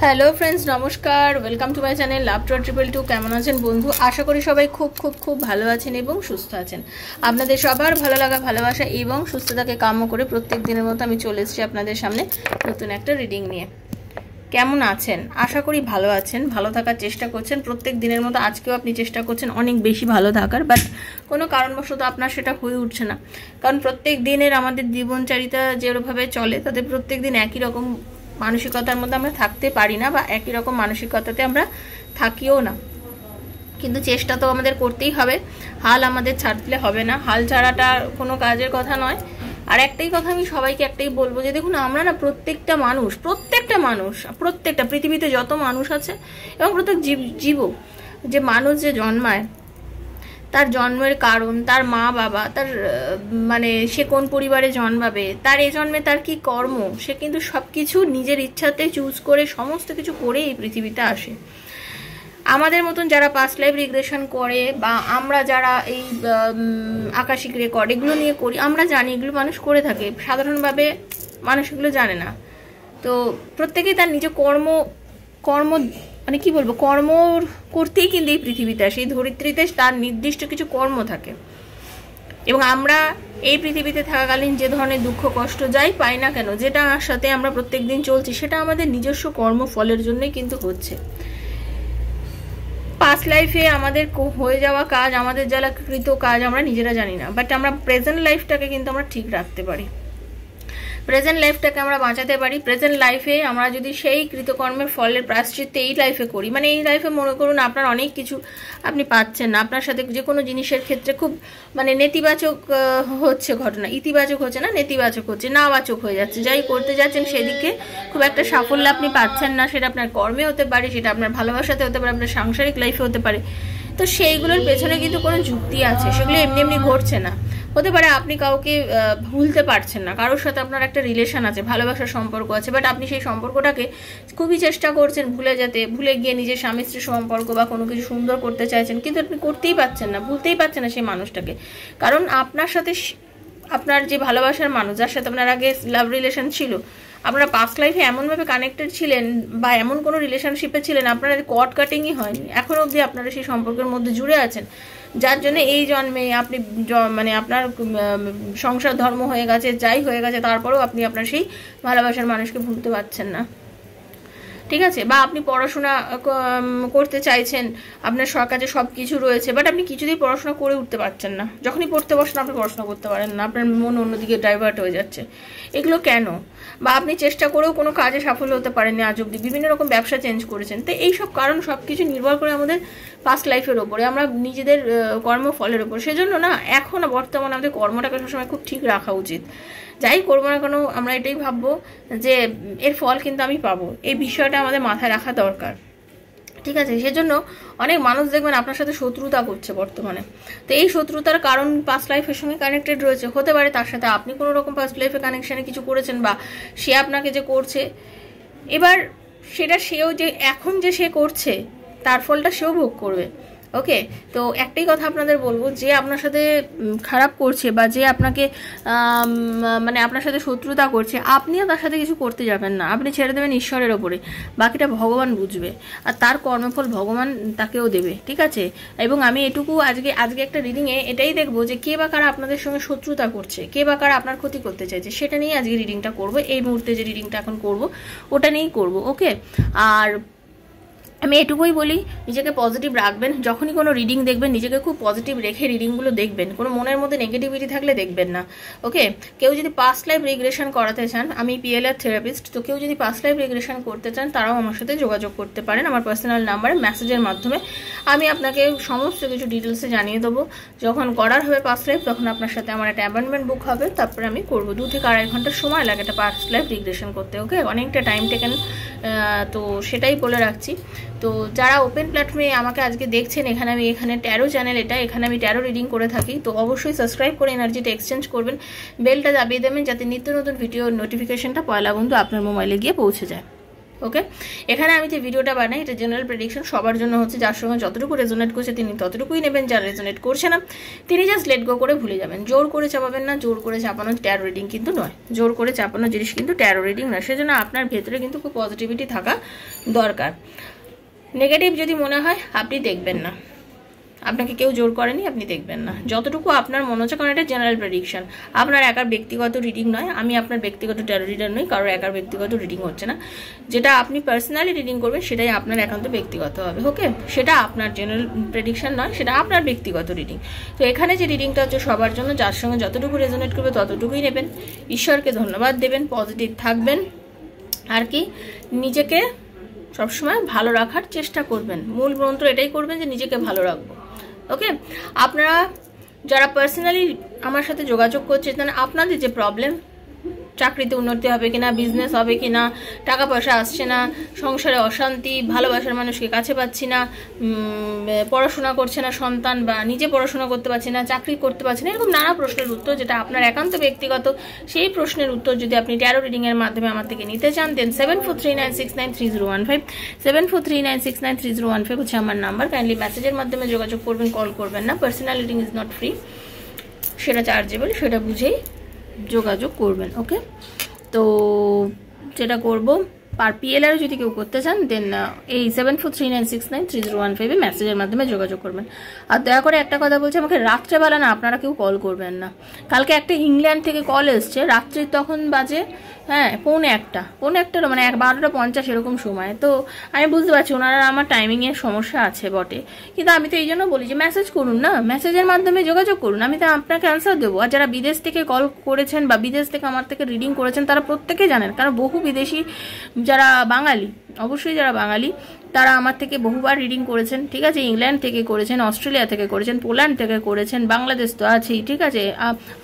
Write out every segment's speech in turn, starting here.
Hello friends, নমস্কার। Welcome to my channel love to 222। কেমন আছেন বন্ধু? আশা করি সবাই খুব খুব খুব ভালো আছেন এবং সুস্থ আছেন। আপনাদের সবার ভালো লাগা, ভালোবাসা এবং সুস্থতাকে কাম্য করে প্রত্যেক দিনের মতো আমি চলে এসেছি আপনাদের সামনে নতুন একটা রিডিং নিয়ে। কেমন আছেন? আশা করি ভালো আছেন, ভালো থাকার চেষ্টা করছেন। প্রত্যেক দিনের মতো আজকেও আপনি চেষ্টা করছেন অনেক বেশি ভালো থাকার, বাট কোনো কারণবশত আপনার সেটা হয়ে উঠছে না। কারণ প্রত্যেক দিনের আমাদের জীবনচারিতা যেভাবে চলে, তাতে প্রত্যেক দিন একই রকম মানসিকতার মধ্যে আমরা থাকতে পারি না, বা একই রকম মানসিকতাতে আমরা থাকিও না। কিন্তু চেষ্টা তো আমাদের করতেই হবে, হাল আমাদের ছাড়লে হবে না। হাল ছাড়াটা কোনো কাজের কথা নয়। আর একটাই কথা আমি সবাইকে একটাই বলবো যে দেখুন, আমরা না প্রত্যেকটা পৃথিবীতে যত মানুষ আছে এবং প্রত্যেক জীব যে মানুষ যে জন্মায়, তার জন্মের কারণ, তার মা বাবা, তার মানে সে কোন পরিবারে জন্মাবে, তার এই জন্মে তার কি কর্ম, সে কিন্তু সব কিছু নিজের ইচ্ছাতে চুজ করে সমস্ত কিছু করে এই পৃথিবীতে আসে। আমাদের মতন যারা পাস্ট লাইফ রিগ্রেশন করে, বা আমরা যারা এই আকাশিক রেকর্ড এগুলো নিয়ে করি, আমরা জানি এগুলো মানুষ করে থাকে। সাধারণভাবে মানুষ এগুলো জানে না। তো প্রত্যেকেই তার নিজের কর্ম মানে কি বলবো, কর্ম করতেই কিন্তু এই পৃথিবীতে আসে। এই ধরিত্রীতে তার নির্দিষ্ট কিছু কর্ম থাকে, এবং আমরা এই পৃথিবীতে থাকাকালীন যে ধরনের দুঃখ কষ্ট যাই পাই না কেন, যেটা আমার সাথে আমরা প্রত্যেক দিন চলছি, সেটা আমাদের নিজস্ব কর্মফলের জন্যই কিন্তু হচ্ছে। পাস্ট লাইফে আমাদের হয়ে যাওয়া কাজ, আমাদের যারা কৃত কাজ আমরা নিজেরা জানি না, বাট আমরা প্রেজেন্ট লাইফটাকে কিন্তু আমরা ঠিক রাখতে পারি, প্রেজেন্ট লাইফটাকে আমরা বাঁচাতে পারি। প্রেজেন্ট লাইফে আমরা যদি সেই কৃতকর্মের ফলের প্রায়শ্চিত্ত এই লাইফে করি, মানে এই লাইফে মনে করুন আপনার অনেক কিছু আপনি পাচ্ছেন না, আপনার সাথে যে কোনো জিনিসের ক্ষেত্রে খুব মানে নেতিবাচক হচ্ছে ঘটনা, ইতিবাচক হচ্ছে না, নেতিবাচক হচ্ছে, নাবাচক হয়ে যাচ্ছে। যাই করতে যাচ্ছেন সেদিকে খুব একটা সাফল্য আপনি পাচ্ছেন না, সেটা আপনার কর্মে হতে পারে, সেটা আপনার ভালোবাসাতে হতে পারে, আপনার সাংসারিক লাইফে হতে পারে। তো সেইগুলোর পেছনে কিন্তু কোনো যুক্তি আছে, সেগুলো এমনি এমনি ঘটছে না। হতে পারে আপনি কাউকে ভুলতে পারছেন না, কারোর সাথে আপনার একটা রিলেশন আছে, ভালোবাসার সম্পর্ক আছে, বাট আপনি সেই সম্পর্কটাকে খুবই চেষ্টা করছেন ভুলে গিয়ে নিজের স্বামী স্ত্রীর সম্পর্ক বা কোনো কিছু সুন্দর করতে চাইছেন, কিন্তু আপনি করতেই পারছেন না, ভুলতেই পারছেন না সেই মানুষটাকে। কারণ আপনার সাথে আপনার যে ভালোবাসার মানুষ, যার সাথে আপনার আগে লাভ রিলেশন ছিল, আপনারা পাস্ট লাইফে এমনভাবে কানেক্টেড ছিলেন বা এমন কোনো রিলেশনশিপে ছিলেন, আপনারা কর্ড কাটিংই হয়নি, এখনও অবধি আপনারা সেই সম্পর্কের মধ্যে জুড়ে আছেন, যার জন্য এই জন্মে আপনি মানে আপনার সংসার ধর্ম হয়ে গেছে, যাই হয়ে গেছে, তারপরেও আপনি আপনার সেই ভালোবাসার মানুষকে ভুলতে পারছেন না। ঠিক আছে? বা আপনি পড়াশোনা করতে চাইছেন, আপনার কাছে সব কিছু রয়েছে, বাট আপনি কিছুতেই পড়াশোনা করে উঠতে পারছেন না। যখনই পড়তে বসেন আপনি পড়াশোনা করতে পারেন না, আপনার মন অন্যদিকে ডাইভার্ট হয়ে যাচ্ছে। এগুলো কেন? বা আপনি চেষ্টা করেও কোনো কাজে সাফল্য হতে পারেননি আজ অব্দি, বিভিন্ন রকম ব্যবসা চেঞ্জ করেছেন। তো এইসব কারণ সব কিছু নির্ভর করে আমাদের পাস্ট লাইফের ওপরে, আমরা নিজেদের কর্মফলের ওপর। সেজন্য না এখন বর্তমানে আমাদের কর্মটাকে সবসময় খুব ঠিক রাখা উচিত। যাই করবো না কেন আমরা এটাই ভাববো যে এর ফল কিন্তু আমি পাবো, এই বিষয়টা আমাদের মাথায় রাখা দরকার। ঠিক আছে? সেজন্য অনেক মানুষ দেখবেন আপনার সাথে শত্রুতা করছে বর্তমানে। তো এই শত্রুতার কারণ পাস্ট লাইফের সঙ্গে কানেক্টেড রয়েছে। হতে পারে তার সাথে আপনি কোনো রকম পাস্ট লাইফে কানেকশানে কিছু করেছেন, বা সে আপনাকে যে করছে, এবার সেটা সেও যে এখন যে সে করছে তার ফলটা সেও ভোগ করবে। ওকে? তো একটাই কথা আপনাদের বলবো, যে আপনার সাথে খারাপ করছে বা যে আপনাকে মানে আপনার সাথে শত্রুতা করছে, আপনিও তার সাথে কিছু করতে যাবেন না, আপনি ছেড়ে দেবেন ঈশ্বরের ওপরে। বাকিটা ভগবান বুঝবে, আর তার কর্মফল ভগবান তাকেও দেবে। ঠিক আছে? এবং আমি এটুকু আজকে একটা রিডিংয়ে এটাই দেখবো যে কে বা কারা আপনাদের সঙ্গে শত্রুতা করছে, কে বা কারা আপনার ক্ষতি করতে চাইছে, সেটা নিয়ে আজকে রিডিংটা করবো। এই মুহূর্তে যে রিডিংটা এখন করবো ওটা নিয়েই করবো। ওকে? আর আমি এটুকুই বলি, নিজেকে পজিটিভ রাখবেন। যখনই কোনো রিডিং দেখবেন নিজেকে খুব পজিটিভ রেখে রিডিংগুলো দেখবেন, কোনো মনের মধ্যে নেগেটিভিটি থাকলে দেখবেন না। ওকে? কেউ যদি পাস্ট লাইফ রিগ্রেশন করাতে চান, আমি পিএলআর থেরাপিস্ট, তো কেউ যদি পাস্ট লাইফ রিগ্রেশন করতে চান তারাও আমার সাথে যোগাযোগ করতে পারেন আমার পার্সোনাল নাম্বারে মেসেজের মাধ্যমে। আমি আপনাকে সমস্ত কিছু ডিটেলসে জানিয়ে দেবো। যখন করার হবে পাস্ট লাইফ, তখন আপনার সাথে আমার একটা অ্যাপয়েন্টমেন্ট বুক হবে, তারপরে আমি করবো। 2 থেকে 2.5 ঘন্টার সময় লাগে একটা পাস্ট লাইফ রিগ্রেশন করতে। ওকে? অনেকটা টাইম টেকেন, তো সেটাই বলে রাখছি। তো যারা ওপেন প্ল্যাটফর্মে আমাকে আজকে দেখছেন, এখানে ট্যারো চ্যানেল, এখানে আমি ট্যারো রিডিং করে থাকি, তো অবশ্যই সাবস্ক্রাইব করে এনার্জিটা এক্সচেঞ্জ করবেন, বেলটা দাবিয়ে দেবেন, যাতে নিত্য নতুন ভিডিও নোটিফিকেশনটা পয়লা বন্ধু আপনার মোবাইলে গিয়ে পৌঁছে যায়। ওকে, এখানে আমি যে ভিডিওটা বানাই এটা জেনারেল প্রেডিকশন সবার জন্য হচ্ছে, যার সঙ্গে যতটুকু রেজোনেট করছে তিনি ততটুকুই নেবেন, যার রেজোনেট করছে না তিনি জাস্ট লেট গো করে ভুলে যাবেন। জোর করে চাপাবেন না, জোর করে চাপানো ট্যারো রিডিং কিন্তু নয়, জোর করে চাপানো জিনিস কিন্তু ট্যারো রিডিং নয়। সেজন্য আপনার ভেতরে কিন্তু খুব পজিটিভিটি থাকা দরকার। নেগেটিভ যদি মনে হয় আপনি দেখবেন না, আপনাকে কেউ জোর করেনি, আপনি দেখবেন না, যতটুকু আপনার মনে হচ্ছে, কারণ এটা জেনারেল প্রেডিকশন, আপনার একার ব্যক্তিগত রিডিং নয়, আমি আপনার ব্যক্তিগত ট্যারো রিডার নই, কারোর একার ব্যক্তিগত রিডিং হচ্ছে না। যেটা আপনি পার্সোনালি রিডিং করবেন সেটাই আপনার একান্ত ব্যক্তিগত হবে। ওকে, সেটা আপনার জেনারেল প্রেডিকশন নয়, সেটা আপনার ব্যক্তিগত রিডিং। তো এখানে যে রিডিংটা হচ্ছে সবার জন্য, যার সঙ্গে যতটুকু রেজোনেট করবে ততটুকুই নেবেন, ঈশ্বরকে ধন্যবাদ দেবেন, পজিটিভ থাকবেন, আর কি নিজেকে সবসময় ভালো রাখার চেষ্টা করবেন। মূল মন্ত্র এটাই করবেন যে নিজেকে ভালো রাখবো। ওকে, আপনারা যারা পার্সোনালি আমার সাথে যোগাযোগ করছেন, আপনাদের যে প্রবলেম, চাকরিতে উন্নতি হবে কিনা, বিজনেস হবে কিনা, টাকা পয়সা আসছে না, সংসারে অশান্তি, ভালোবাসার মানুষকে কাছে পাচ্ছি না, পড়াশোনা করছে না সন্তান, বা নিজে পড়াশোনা করতে পারছি না, চাকরি করতে পারছি না, এরকম নানা প্রশ্নের উত্তর যেটা আপনার একান্ত ব্যক্তিগত, সেই প্রশ্নের উত্তর যদি আপনি ট্যারো রিডিংয়ের মাধ্যমে আমার থেকে নিতে চান, দেন 7439693015 7439693015 হচ্ছে আমার নাম্বার। কাইন্ডলি মেসেজের মাধ্যমে যোগাযোগ করবেন, কল করবেন না। Personal reading is not free, সেটা চার্জেবল, সেটা বুঝেই যোগাযোগ করবেন। ওকে, তো যেটা করবো, পার পিএলআর যদি কেউ করতে চান দেন এই 7439693015 মেসেজের মাধ্যমে যোগাযোগ করবেন। আর দয়া করে একটা কথা বলছি, আমাকে রাত্রেবেলা না আপনারা কেউ কল করবেন না। কালকে একটা ইংল্যান্ড থেকে কল এসছে, রাত্রি তখন বাজে পৌনে একটা মানে 12:50 এরকম সময়। তো আমি বুঝতে পারছি ওনারা আমার টাইমিংয়ের সমস্যা আছে বটে, কিন্তু আমি তো এই জন্য বলি যে মেসেজ করুন না, মেসেজের মাধ্যমে যোগাযোগ করুন, আমি তো আপনাকে অ্যান্সার দেবো। আর যারা বিদেশ থেকে কল করেছেন বা বিদেশ থেকে আমার থেকে রিডিং করেছেন তারা প্রত্যেকে জানেন, কারণ বহু বিদেশি যারা বাঙালি, অবশ্যই যারা বাঙালি তারা আমার থেকে বহুবার রিডিং করেছেন, ঠিক আছে, ইংল্যান্ড থেকে করেছেন, অস্ট্রেলিয়া থেকে করেছেন, পোল্যান্ড থেকে করেছেন, বাংলাদেশ তো আছেই, ঠিক আছে,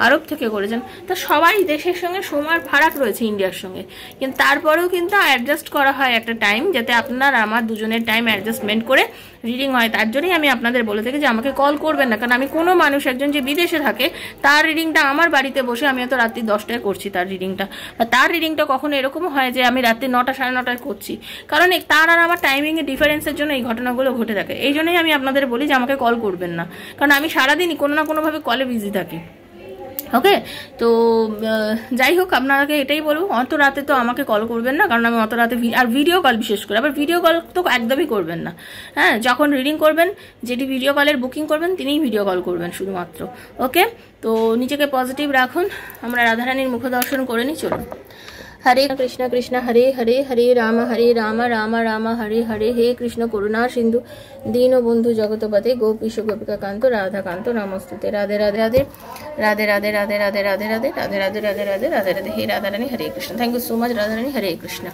আরব থেকে করেছেন। তা সবাই দেশের সঙ্গে সময়ের ফারাক রয়েছে ইন্ডিয়ার সঙ্গে, কিন্তু তারপরেও কিন্তু অ্যাডজাস্ট করা হয় একটা টাইম, যাতে আপনার আমার দুজনের টাইম অ্যাডজাস্টমেন্ট করে রিডিং হয়। তার জন্যই আমি আপনাদের বলে থাকি যে আমাকে কল করবেন না, কারণ আমি কোনো মানুষ একজন যে বিদেশে থাকে তার রিডিংটা আমার বাড়িতে বসে আমি হয়তো রাত্রি 10টায় করছি তার রিডিংটা, বা তার রিডিংটা কখনো এরকমও হয় যে আমি রাত্রি 9টা 9:30 করছি, কারণ তার আর আমার টাইমিংয়ের ডিফারেন্সের জন্য এই ঘটনাগুলো ঘটে থাকে। এই জন্যই আমি আপনাদের বলি যে আমাকে কল করবেন না, কারণ আমি সারাদিনই কোনো না কোনোভাবে কলে বিজি থাকি। ওকে, তো যাই হোক, আপনাকে এটাই বলবো, অত রাতে তো আমাকে কল করবেন না, কারণ আমি অত রাতে, আর ভিডিও কল বিশেষ করে, আবার ভিডিও কল তো একদমই করবেন না। হ্যাঁ, যখন রিডিং করবেন, যেটি ভিডিও কলের বুকিং করবেন তিনিই ভিডিও কল করবেন শুধুমাত্র। ওকে, তো নিজেকে পজিটিভ রাখুন, আমরা রাধারানীর মুখ দর্শন করে নিই, চলুন। হরে কৃষ্ণ কৃষ্ণ হরে হরে, হরে রাম রাম রাম হরে হরে, হে কৃষ্ণ করুণা সিন্ধু দীনবন্ধু জগৎপতে গোপীশ গোপিকা কান্ত রাধাকান্ত নমস্তুতে। রাধে রাধে রাধে রাধে রাধে রাধে রাধে রাধে রাধে রাধে রাধে রাধে রাধে রাধে রাধে। হে Radharani, Hare Krishna. Thank you so much Radharani, Hare Krishna.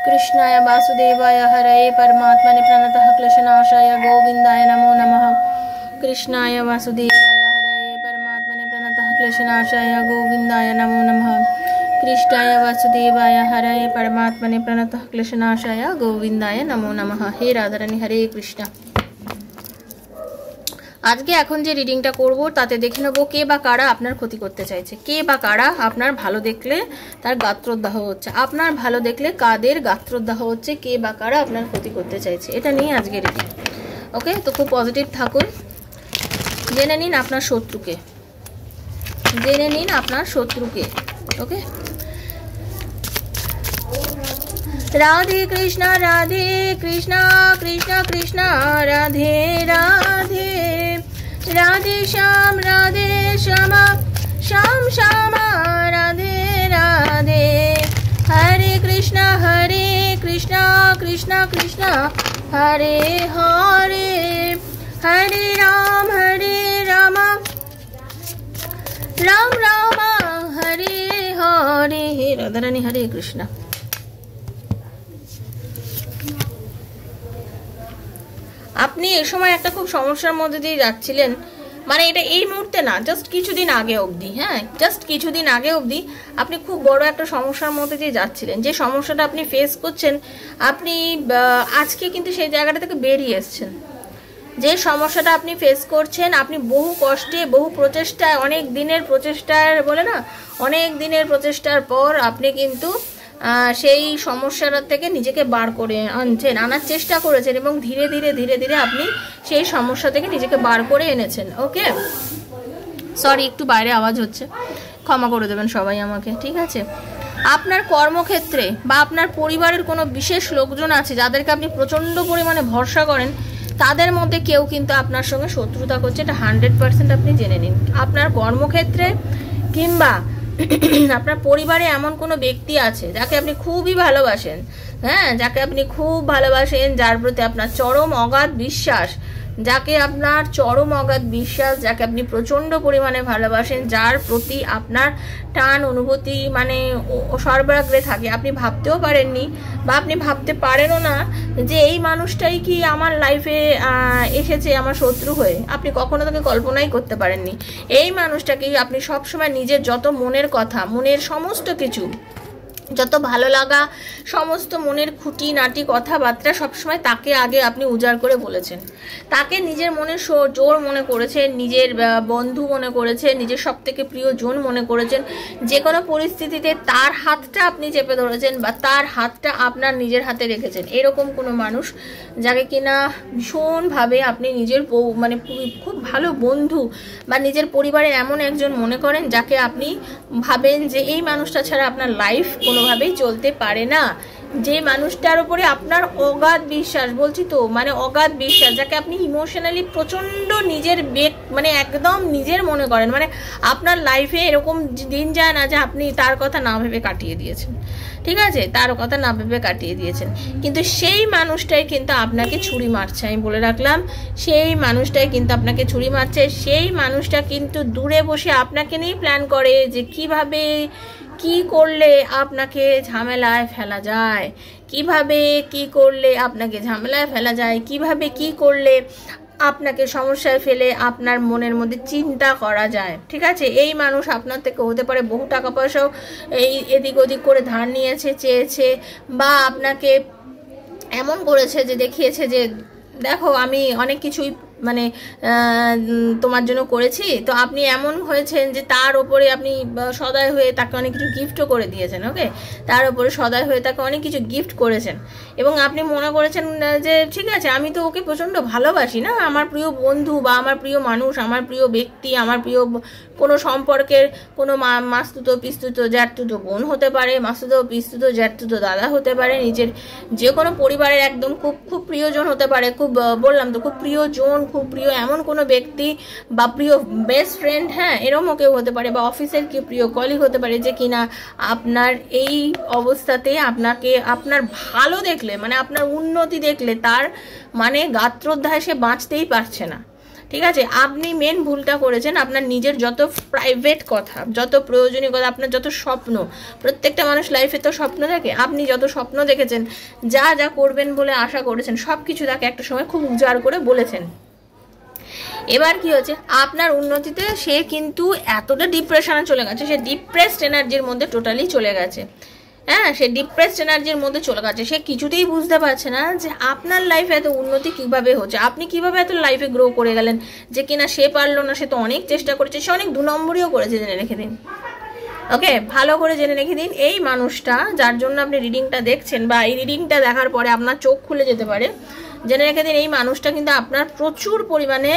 कृष्णाय वासुदेवाय हरये परमात्मने प्रणतः क्लेशनाशाय गोविन्दाय नमो नमः। कृष्णाय वासुदेवाय हरये परमात्मने प्रणतः क्लेशनाशाय गोविन्दाय नमो नमः। कृष्णाय वासुदेवाय हरये परमात्मने प्रणतः क्लेशनाशाय गोविन्दाय नमो नमः। हे राधारानी, हरे कृष्ण। আজকে এখন যে রিডিংটা করব তাতে দেখে নেব কে বা কারা আপনার ক্ষতি করতে চাইছে, কে বা কারা আপনার ভালো দেখলে তার গাত্রদাহ হচ্ছে, আপনার ভালো দেখলে কাদের গাত্রদাহ হচ্ছে, কে বা কারা আপনার ক্ষতি করতে চাইছে, এটা নিয়ে আজকে রিডিং। ওকে, তো খুব পজিটিভ থাকুন। জেনে নিন আপনার শত্রুকে, জেনে নিন আপনার শত্রুকে। ওকে, রাধে কৃষ্ণ কৃষ্ণ কৃষ্ণ রাধে রাধে, রাধে শ্যাম শ্যাম শ্যাম রাধে রাধে। হরে কৃষ্ণ কৃষ্ণ কৃষ্ণ হরে হরে, হরে রাম রাম রাম হরে হরে। হে রাধারানী, হরে কৃষ্ণ। আপনি এই সময় একটা খুব সমস্যার মধ্যে দিয়ে যাচ্ছিলেন, মানে এটা এই মুহূর্তে না, জাস্ট কিছুদিন আগে অবধি, হ্যাঁ জাস্ট কিছুদিন আগে অবধি আপনি খুব বড় একটা সমস্যার মধ্যে দিয়ে যাচ্ছিলেন। যে সমস্যাটা আপনি ফেস করছেন, আপনি আজকে কিন্তু সেই জায়গাটা থেকে বেরিয়ে এসছেন। যে সমস্যাটা আপনি ফেস করছেন, আপনি বহু কষ্টে, বহু প্রচেষ্টায়, অনেক দিনের প্রচেষ্টার বলে না, অনেক দিনের প্রচেষ্টার পর আপনি কিন্তু সেই সমস্যাটা থেকে নিজেকে বার করে আনার চেষ্টা করেছেন, এবং ধীরে ধীরে ধীরে ধীরে আপনি সেই সমস্যা থেকে নিজেকে বার করে এনেছেন। ওকে, সরি একটু বাইরে আওয়াজ হচ্ছে, ক্ষমা করে দেবেন সবাই আমাকে, ঠিক আছে। আপনার কর্মক্ষেত্রে বা আপনার পরিবারের কোনো বিশেষ লোকজন আছে যাদেরকে আপনি প্রচণ্ড পরিমাণে ভরসা করেন, তাদের মধ্যে কেউ কিন্তু আপনার সঙ্গে শত্রুতা করছে, এটা 100% আপনি জেনে নিন। আপনার কর্মক্ষেত্রে কিংবা আপনার পরিবারে এমন কোনো ব্যক্তি আছে যাকে আপনি খুবই ভালোবাসেন, হ্যাঁ, যাকে আপনি খুব ভালোবাসেন, যার প্রতি আপনার চরম অগাধ বিশ্বাস, যাকে আপনার চরম অগাধ বিশ্বাস, যাকে আপনি প্রচণ্ড পরিমাণে ভালোবাসেন, যার প্রতি আপনার টান অনুভূতি মানে সর্বাগ্রে থাকে। আপনি ভাবতেও পারেননি বা আপনি ভাবতে পারেনও না যে এই মানুষটাই কি আমার লাইফে এসেছে আমার শত্রু হয়ে। আপনি কখনো তাকে কল্পনাই করতে পারেননি। এই মানুষটাকে আপনি সবসময় নিজের যত মনের কথা, মনের সমস্ত কিছু, যত ভালো লাগা, সমস্ত মনের খুঁটিনাটি কথাবার্তা সবসময় তাকে আগে আপনি উজাড় করে বলেছেন। তাকে নিজের মনের জোর মনে করেছেন, নিজের বন্ধু মনে করেছেন, নিজের সব থেকে প্রিয় জন মনে করেছেন। যে কোনো পরিস্থিতিতে তার হাতটা আপনি চেপে ধরেছেন বা তার হাতটা আপনার নিজের হাতে রেখেছেন। এরকম কোনো মানুষ যাকে কিনা ভীষণভাবে আপনি নিজের মানে খুব ভালো বন্ধু বা নিজের পরিবারের এমন একজন মনে করেন, যাকে আপনি ভাবেন যে এই মানুষটা ছাড়া আপনার লাইফ কোনোভাবেই চলতে পারে না। যে মানুষটার উপরে আপনার অগাধ বিশ্বাস, বলছি তো মানে অগাধ বিশ্বাস, যাকে আপনি ইমোশনালি প্রচণ্ড নিজের মানে একদম নিজের মনে করেন, মানে আপনার লাইফে এরকম দিন যায় না যে আপনি তার কথা না ভেবে কাটিয়ে দিয়েছেন, ঠিক আছে, তার কথা না ভেবে কাটিয়ে দিয়েছেন, কিন্তু সেই মানুষটাই কিন্তু আপনাকে ছুরি মারছে। আমি বলে রাখলাম, সেই মানুষটাই কিন্তু আপনাকে ছুরি মারছে। সেই মানুষটা কিন্তু দূরে বসে আপনাকে নিয়েই প্ল্যান করে যে কিভাবে কি করলে আপনাকে ঝামেলায় ফেলা যায়, কিভাবে কি করলে আপনাকে ঝামেলায় ফেলা যায়, কিভাবে কি করলে আপনাকে সমস্যায় ফেলে আপনার মনের মধ্যে চিন্তা করা যায়, ঠিক আছে। এই মানুষ আপনার থেকে হতে পারে বহু টাকা পয়সাও এই এদিক ওদিক করে ধার নিয়েছে, চেয়েছে, বা আপনাকে এমন করেছে যে দেখিয়েছে যে দেখো আমি অনেক কিছুই মানে তোমার জন্য করেছি, তো আপনি এমন হয়েছেন যে তার ওপরে আপনি সদয় হয়ে তাকে অনেক কিছু গিফটও করে দিয়েছেন। ওকে, তার ওপরে সদয় হয়ে তাকে অনেক কিছু গিফট করেছেন, এবং আপনি মনে করেছেন যে ঠিক আছে আমি তো ওকে প্রচণ্ড ভালোবাসি না, আমার প্রিয় বন্ধু বা আমার প্রিয় মানুষ, আমার প্রিয় ব্যক্তি, আমার প্রিয় কোনো সম্পর্কের কোনো মাস্তুতো পিস্তুতো জ্যাঠতুতো বোন হতে পারে, মাস্তুতো পিস্তুতো জ্যাঠতুতো দাদা হতে পারে, নিজের যে কোনো পরিবারের একদম খুব খুব প্রিয়জন হতে পারে, খুব বললাম তো খুব প্রিয়জন, খুব প্রিয় এমন কোনো ব্যক্তি বা প্রিয় বেস্ট ফ্রেন্ড, হ্যাঁ এরমও কেউ হতে পারে, বা অফিসের কি প্রিয় কলিগ হতে পারে, যে কিনা আপনার এই অবস্থাতে আপনাকে আপনার ভালো দেখলে মানে আপনার উন্নতি দেখলে তার মানে গাত্রোদ্ধায় সে বাঁচতেই পারছে না, ঠিক আছে। আপনি মেন ভুলটা করেছেন, আপনার নিজের যত প্রাইভেট কথা, যত প্রয়োজনীয় কথা, আপনার যত স্বপ্ন, প্রত্যেকটা মানুষ লাইফে তো স্বপ্ন দেখে, আপনি যত স্বপ্ন দেখেছেন, যা যা করবেন বলে আশা করেছেন, সব কিছু তাকে একটা সময় খুব উজাড় করে বলেছেন। এবার কি হচ্ছে, আপনার উন্নতিতে সে কিন্তু এতটা ডিপ্রেশনে চলে গেছে, সে ডিপ্রেসড এনার্জির মধ্যে টোটালি চলে গেছে, হ্যাঁ সে ডিপ্রেসড এনার্জির মধ্যে চলে গেছে। সে কিছুতেই বুঝতে পারছে না যে আপনার লাইফে এত উন্নতি কিভাবে হচ্ছে, আপনি কিভাবে এত লাইফে গ্রো করে গেলেন, যে কিনা সে পারলো না, সে তো অনেক চেষ্টা করেছে, সে অনেক 2 নম্বরীও করেছে, জেনে রেখে দিন। ওকে, ভালো করে জেনে রেখে দিন, এই মানুষটা যার জন্য আপনি রিডিংটা দেখছেন বা এই রিডিংটা দেখার পরে আপনার চোখ খুলে যেতে পারে, জেনে রেখে দিন এই মানুষটা কিন্তু আপনার প্রচুর পরিমাণে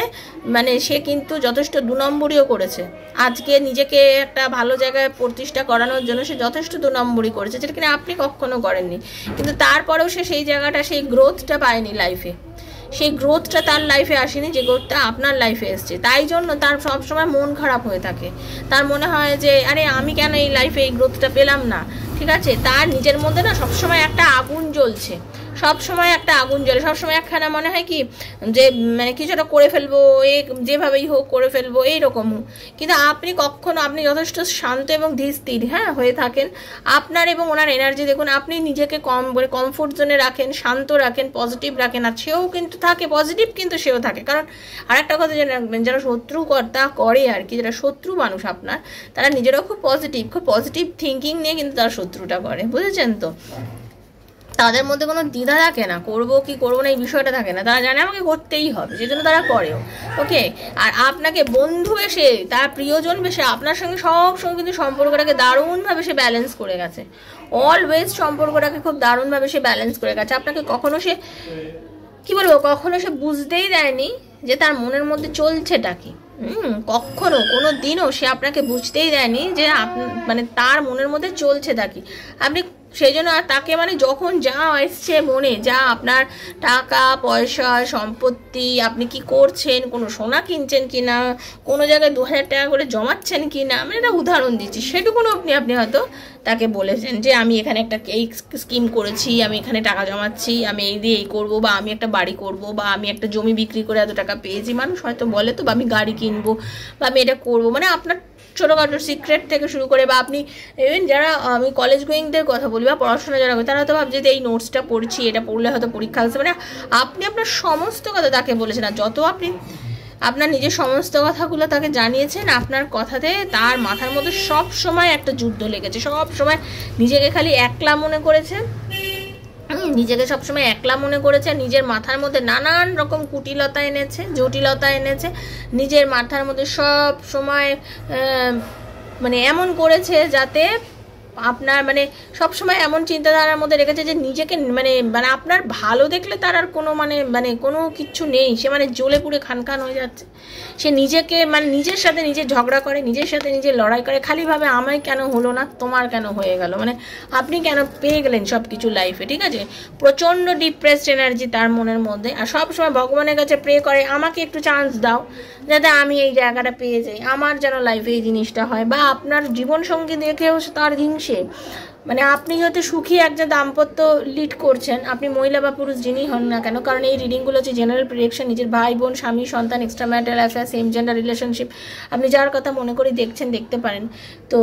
মানে সে কিন্তু যথেষ্ট 2 নম্বরীও করেছে। আজকে নিজেকে একটা ভালো জায়গায় প্রতিষ্ঠা করানোর জন্য সে যথেষ্ট 2 নম্বরই করেছে, যেটা কিনা আপনি কখনো করেননি, কিন্তু তারপরেও সে সেই জায়গাটা, সেই গ্রোথটা পায়নি লাইফে, সেই গ্রোথটা তার লাইফে আসেনি যে গ্রোথটা আপনার লাইফে এসছে। তাই জন্য তার সবসময় মন খারাপ হয়ে থাকে, তার মনে হয় যে আরে আমি কেন এই লাইফে এই গ্রোথটা পেলাম না, ঠিক আছে। তার নিজের মধ্যে না সবসময় একটা আগুন জ্বলছে, সবসময় একটা আগুন জ্বলে, সবসময় একখানা মনে হয় কি যে মানে কিছুটা করে ফেলবো, যেভাবেই হোক করে ফেলবো এইরকম। কিন্তু আপনি কখনো, আপনি যথেষ্ট শান্ত এবং ধীর স্থির হ্যাঁ হয়ে থাকেন। আপনার এবং ওনার এনার্জি দেখুন, আপনি নিজেকে কমফোর্ট জোনে রাখেন, শান্ত রাখেন, পজিটিভ রাখেন, আর সেও কিন্তু থাকে পজিটিভ, কিন্তু সেও থাকে। কারণ আরেকটা কথা জেনে রাখবেন, যারা শত্রুকর্তা করে আর কি, যারা শত্রু মানুষ আপনার, তারা নিজেরাও খুব পজিটিভ থিঙ্কিং নিয়ে কিন্তু তারা শত্রুটা করে, বুঝেছেন তো। তাদের মধ্যে কোনো দ্বিধা থাকে না, করবো কি করবো না এই বিষয়টা থাকে না, তারা জানে আমাকে করতেই হবে, সেজন্য তারা করেও। ওকে, আর আপনাকে বন্ধু এসে, তার প্রিয়জন বেশে আপনার সঙ্গে সবসময় কিন্তু সম্পর্কটাকে দারুণভাবে সে ব্যালেন্স করে গেছে, অলওয়েজ সম্পর্কটাকে খুব দারুণভাবে সে ব্যালেন্স করে গেছে। আপনাকে কখনো সে কি বলবো, কখনো সে বুঝতেই দেয়নি যে তার মনের মধ্যে চলছেটা কি। কখনো কোনো দিনও সে আপনাকে বুঝতেই দেয়নি যে মানে তার মনের মধ্যে চলছেটা কি। আপনি সেই জন্য আর তাকে মানে যখন যা এসছে মনে, যা আপনার টাকা পয়সা সম্পত্তি, আপনি কি করছেন, কোনো সোনা কিনছেন কি না, কোনো জায়গায় 2000 টাকা করে জমাচ্ছেন কি না, আমি একটা উদাহরণ দিচ্ছি, সেটুকুনো আপনি হয়তো তাকে বলেছেন যে আমি এখানে একটা এই স্কিম করেছি, আমি এখানে টাকা জমাচ্ছি, আমি এই দিয়ে এই করবো, বা আমি একটা বাড়ি করব, বা আমি একটা জমি বিক্রি করে এত টাকা পেয়েছি। মানুষ হয়তো বলে তো, বা আমি গাড়ি কিনবো, বা আমি এটা করবো, মানে আপনার ছোটোখাটো সিক্রেট থেকে শুরু করে, বা আপনি ইভেন যারা, আমি কলেজ গোয়িংদের কথা বলি বা পড়াশোনা যারা করে, তারা হয়তো ভাবছে যে এই নোটসটা পড়ছি, এটা পড়লে হয়তো পরীক্ষা আসবে, মানে আপনি আপনার সমস্ত কথা তাকে বলেছেন। আর যত আপনি আপনার নিজের সমস্ত কথাগুলো তাকে জানিয়েছেন, আপনার কথাতে তার মাথার মধ্যে সব সময় একটা যুদ্ধ লেগেছে, সব সময় নিজেকে খালি একলা মনে করেছে, নিজেকে সবসময় একলা মনে করেছে, নিজের মাথার মধ্যে নানান রকম কুটিলতা এনেছে, জটিলতা এনেছে, নিজের মাথার মধ্যে সব সময় মানে এমন করেছে যাতে আপনার মানে সবসময় এমন চিন্তাধারার মধ্যে রেখেছে যে নিজেকে মানে মানে আপনার ভালো দেখলে তার আর কোনো মানে কোনো কিচ্ছু নেই, সে মানে জ্বলে পুড়ে খান হয়ে যাচ্ছে। সে নিজেকে মানে নিজের সাথে নিজে ঝগড়া করে, নিজের সাথে নিজে লড়াই করে, খালি ভাবে আমায় কেন হলো না, তোমার কেন হয়ে গেল, মানে আপনি কেন পেয়ে গেলেন সব কিছু লাইফে, ঠিক আছে। প্রচণ্ড ডিপ্রেসড এনার্জি তার মনের মধ্যে, আর সবসময় ভগবানের কাছে প্রে করে আমাকে একটু চান্স দাও যাতে আমি এই জায়গাটা পেয়ে যাই, আমার যেন লাইফে এই জিনিসটা হয়। বা আপনার জীবনসঙ্গী দেখেও তার হিংসে, মানে আপনি হয়তো সুখী একটা দাম্পত্য লিড করছেন, আপনি মহিলা বা পুরুষ যিনি হন না কেন, কারণ এই রিডিংগুলো হচ্ছে জেনারেল প্রেডিকশন, নিজের ভাই বোন স্বামী সন্তান extra marital affair same gender relationship, আপনি যার কথা মনে করে দেখছেন দেখতে পারেন। তো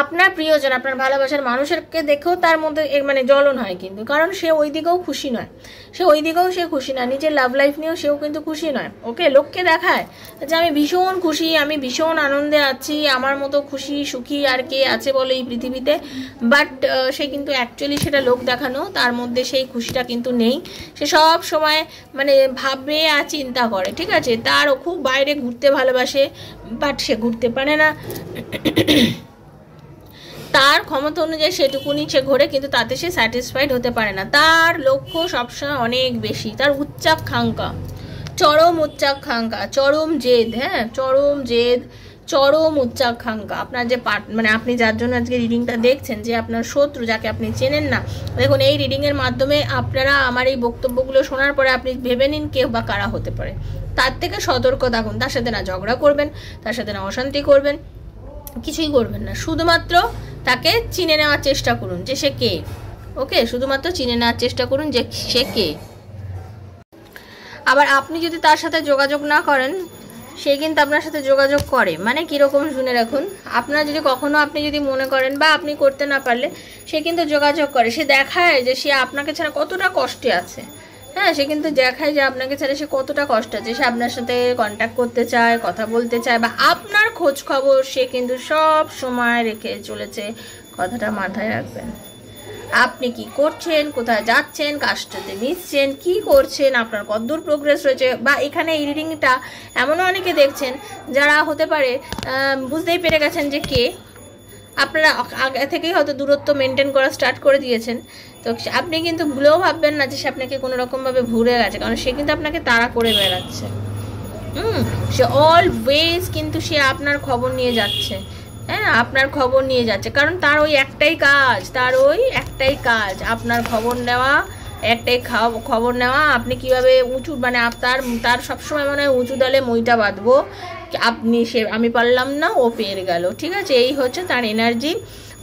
আপনার প্রিয়জন, আপনার ভালোবাসার মানুষেরকে দেখেও তার মধ্যে মানে জ্বলন হয়, কিন্তু কারণ সে ওই দিকেও খুশি নয়, সে ওই দিকেও সে খুশি নয়, নিজের লাভ লাইফ নিয়েও সেও কিন্তু খুশি নয়। ওকে, লোককে দেখায় যে আমি ভীষণ খুশি, আমি ভীষণ আনন্দে আছি, আমার মতো খুশি সুখী আর কে আছে বলো এই পৃথিবীতে, বাট সে কিন্তু অ্যাকচুয়ালি সেটা লোক দেখানো, তার মধ্যে সেই খুশিটা কিন্তু নেই। সে সব সময় মানে ভাবে আর চিন্তা করে, ঠিক আছে, তারও খুব বাইরে ঘুরতে ভালোবাসে, বাট সে ঘুরতে পারে না, তার ক্ষমতা অনুযায়ী সেটুকুনি সে ঘোরে, কিন্তু তাতে সে স্যাটিসফাইড হতে পারে না। তার লক্ষ্য সবসময় অনেক বেশি, তার উচ্চাকাঙ্ক্ষা, চরম উচ্চাকাঙ্ক্ষা, চরম জেদ, হ্যাঁ চরম জেদ, চরম উচ্চাকাঙ্ক্ষা। আপনার যে মানে আপনি যার জন্য আজকে রিডিংটা দেখছেন, যে আপনার শত্রু, যাকে আপনি চেনেন না, দেখুন এই রিডিংয়ের মাধ্যমে আপনারা আমার এই বক্তব্যগুলো শোনার পরে আপনি ভেবে নিন কেউ বা কারা হতে পারে, তার থেকে সতর্ক থাকুন। তার সাথে না ঝগড়া করবেন, তার সাথে না অশান্তি করবেন, কিছুই করবেন না, শুধুমাত্র তাকে চিনে নেওয়ার চেষ্টা করুন যে সে কে। ওকে, শুধুমাত্র চিনে নেওয়ার চেষ্টা করুন যে সে কে। আবার আপনি যদি তার সাথে যোগাযোগ না করেন, সে কিন্তু আপনার সাথে যোগাযোগ করে, মানে কীরকম শুনে রাখুন, আপনার যদি কখনো আপনি যদি মনে করেন বা আপনি করতে না পারলে, সে কিন্তু যোগাযোগ করে, সে দেখায় যে সে আপনাকে ছাড়া কতটা কষ্টে আছে, হ্যাঁ সে কিন্তু দেখায় যে আপনাকে ছাড়া সে কতটা কষ্ট আছে, সে আপনার সাথে কন্ট্যাক্ট করতে চায়, কথা বলতে চায়, বা আপনার খোঁজ খবর সে কিন্তু সব সময় রেখে চলেছে। কথাটা মাথায় রাখবেন, আপনি কি করছেন, কোথায় যাচ্ছেন, কার সাথে মিশছেন, কি করছেন, আপনার কতদূর প্রোগ্রেস রয়েছে। বা এখানে এই রিডিংটা এমনও অনেকে দেখছেন যারা হতে পারে বুঝতেই পেরে গেছেন যে কে, আপনারা আগে থেকেই হয়তো দূরত্ব মেনটেন করা স্টার্ট করে দিয়েছেন। তো আপনি কিন্তু ভুলেও ভাববেন না যে সে আপনাকে কোনো রকমভাবে ভুলে গেছে, কারণ সে কিন্তু আপনাকে তাড়া করে বেড়াচ্ছে। সে অলওয়েজ কিন্তু সে আপনার খবর নিয়ে যাচ্ছে, হ্যাঁ আপনার খবর নিয়ে যাচ্ছে, কারণ তার ওই একটাই কাজ, আপনার খবর নেওয়া, একটাই খবর নেওয়া, আপনি কিভাবে উঁচু মানে তার সবসময় মনে হয় উঁচু দলে মইটা বাঁধবো, আমি পারলাম না ও পেয়ে গেল, ঠিক আছে, এই হচ্ছে তার এনার্জি।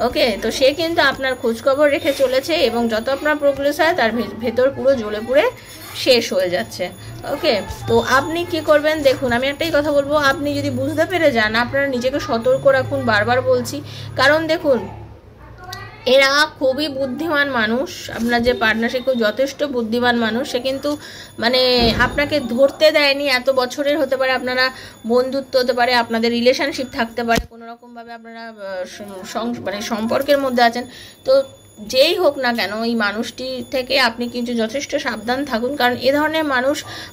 ওকে, তো সে কিন্তু আপনার খোঁজখবর রেখে চলেছে, এবং যত আপনার প্রোগ্রেস হয় তার ভেতর পুরো জ্বলে পুড়ে শেষ হয়ে যাচ্ছে। ওকে, তো আপনি কি করবেন দেখুন, আমি একটাই কথা বলবো, আপনি যদি বুঝতে পেরে যান, আপনারা নিজেকে সতর্ক রাখুন, বারবার বলছি, কারণ দেখুন এরা খুবই বুদ্ধিমান মানুষ, আপনার যে পার্টনারশিপ খুব যথেষ্ট বুদ্ধিমান মানুষ, সে কিন্তু মানে আপনাকে ধরতে দেয়নি এত বছরের, হতে পারে আপনারা বন্ধুত্ব, হতে পারে আপনাদের রিলেশনশিপ থাকতে পারে, কোনো রকমভাবে আপনারা মানে সম্পর্কের মধ্যে আছেন, তো যেই হোক না কেন এই মানুষটি থেকে আপনি কিন্তু যথেষ্ট সাবধান থাকুন, কারণ এ ধরনের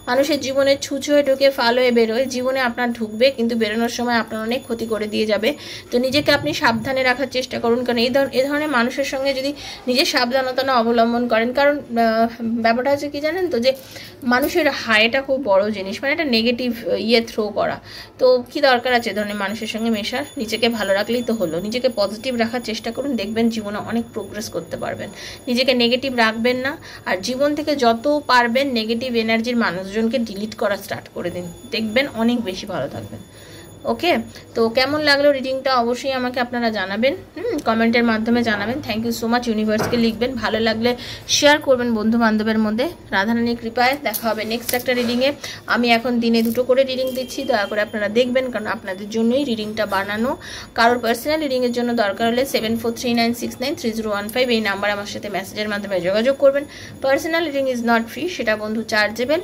মানুষের জীবনে ছুঁচ হয়ে ঢুকে ফাল হয়ে বেরোয়, জীবনে আপনার ঢুকবে কিন্তু বেরোনোর সময় আপনার অনেক ক্ষতি করে দিয়ে যাবে। তো নিজেকে আপনি সাবধানে রাখার চেষ্টা করুন, কারণ এই ধরনের মানুষের সঙ্গে যদি নিজের সাবধানতা না অবলম্বন করেন, কারণ ব্যাপারটা হচ্ছে কি জানেন তো, যে মানুষের হায়টা খুব বড় জিনিস, মানে একটা নেগেটিভ থ্রো করা। তো কি দরকার আছে ধরনের মানুষের সঙ্গে মেশার? নিজেকে ভালো রাখলেই তো হলো। নিজেকে পজিটিভ রাখার চেষ্টা করুন, দেখবেন জীবনে অনেক প্রোগ্রেস করতে পারবেন। নিজেকে নেগেটিভ রাখবেন না, আর জীবন থেকে যত পারবেন নেগেটিভ এনার্জির মানুষজনকে ডিলিট করা স্টার্ট করে দিন, দেখবেন অনেক বেশি ভালো থাকবেন। ওকে, তো কেমন লাগলো রিডিংটা অবশ্যই আমাকে আপনারা জানাবেন, কমেন্টের মাধ্যমে জানাবেন। Thank you so much. ইউনিভার্সকে লিখবেন, ভালো লাগলে শেয়ার করবেন বন্ধু বান্ধবের মধ্যে। রাধারানীর কৃপায় দেখা হবে নেক্সট একটা রিডিংয়ে। আমি এখন দিনে 2টো করে রিডিং দিচ্ছি, দয়া করে আপনারা দেখবেন, কারণ আপনাদের জন্যই রিডিংটা বানানো। কারোর পার্সোনাল রিডিংয়ের জন্য দরকার হলে 7439693015 এই নাম্বার আমার সাথে মেসেজের মাধ্যমে যোগাযোগ করবেন। Personal reading is not free, সেটা বন্ধু চার্জেবল।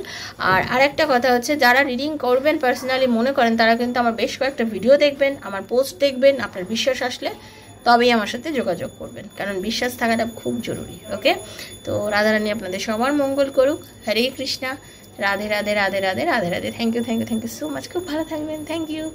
আর আরেকটা কথা হচ্ছে, যারা রিডিং করবেন পার্সোনালি মনে করেন, তারা কিন্তু আমার বেশ কয়েকটা ভিডিও দেখবেন, আমার পোস্ট দেখবেন, আপনার বিশ্বাস আসলে তবেই আমার সাথে যোগাযোগ করবেন, কারণ বিশ্বাস থাকাটা খুব জরুরি। ওকে, তো রাধারানী আপনাদের সবার মঙ্গল করুক। Hare Krishna, Radhe Radhe Radhe Radhe Radhe Radhe. Thank you so much, খুব ভালো থাকবেন। Thank you.